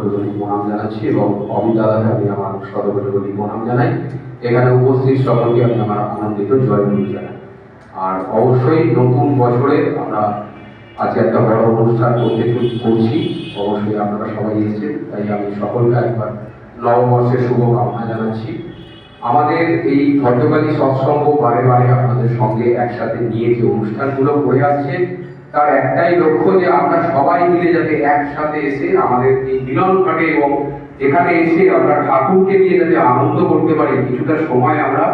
শতকোটি প্রণাম জানাচ্ছি এবং অমিত দাদাকে আমি আমার শতকোটি প্রণাম জানাই। এখানে উপস্থিত সকলকে আমি আমার আনন্দিত জয়গুরু জানাই। আর অবশ্যই নতুন বছরে আমরা আজকে একটা বড় অনুষ্ঠান করছি, অবশ্যই আপনারা সবাই এসেছেন, তাই আমি সকলকে একবার নববর্ষের শুভকামনা জানাচ্ছি। আমাদের এই ভদ্রকালী সৎসঙ্গ বারে বারে আপনাদের সঙ্গে একসাথে নিয়ে যে অনুষ্ঠানগুলো করে আসছে, তার একটাই লক্ষ্য যে আমরা সবাই মিলে যাতে একসাথে এসে আমাদের এই মিলন ঘটে এবং এখানে এসে আমরা ঠাকুরকে নিয়ে যাতে আনন্দ করতে পারি। কিছুটা সময় আমরা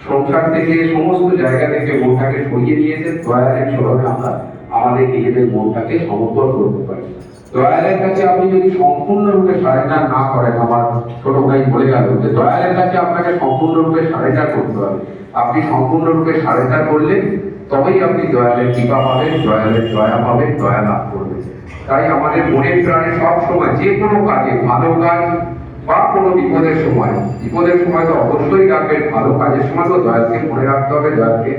সংসার থেকে সমস্ত জায়গা থেকে মনটাকে সরিয়ে নিয়ে এসে দয়ালের স্মরণে আমরা আমাদের নিজেদের মনটাকে সমর্পণ করতে পারি। দয়ালের কাছে আপনি যদি সম্পূর্ণরূপে সারেন্ডার না করেন, আমার ছোট ভাই বলে গেল যে দয়ালের কাছে আপনাকে সম্পূর্ণরূপে সারেন্ডার করতে হবে। আপনি সম্পূর্ণরূপে সারেন্ডার করলে তবেই আপনি দয়ালের কৃপা পাবেন, দয়ালের দয়া পাবেন, দয়া লাভ করবেন। তাই আমাদের মনের প্রাণে সব সময় যে কোনো কাজে, ভালো কাজ বা কোনো বিপদের সময় তো অবশ্যই রাখবেন, ভালো কাজের সময় তো দয়ালকে মনে রাখতে হবে, দয়ালকে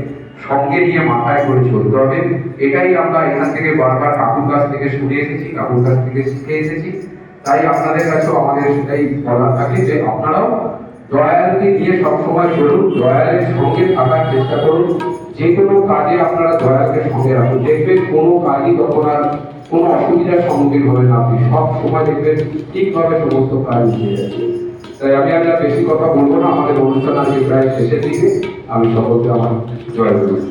সঙ্গে নিয়ে মাথায় করে চলতে হবে। এটাই আমরা এখান থেকে বারবার কাকুর কাছ থেকে শুনে এসেছি, কাকুর কাছ থেকে শিখে এসেছি। তাই আপনাদের কাছেও আমাদের সেটাই বলার থাকে যে আপনারাও দয়ালকে নিয়ে সবসময় চলুন, দয়ালের সঙ্গে থাকার চেষ্টা করুন। যে কোনো কাজে আপনারা দয়ালকে সঙ্গে রাখুন, দেখবেন কোনো কাজই তখন আর কোনো অসুবিধার সম্মুখীন হবে না। আপনি সব সময় দেখবেন ঠিকভাবে সমস্ত কাজ নিয়ে যাচ্ছে। তাই আমি আর বেশি কথা বলবো না, আমাদের অনুষ্ঠান আজকে প্রায় শেষের দিকে। আমি সকলকে আমার জয় করছি।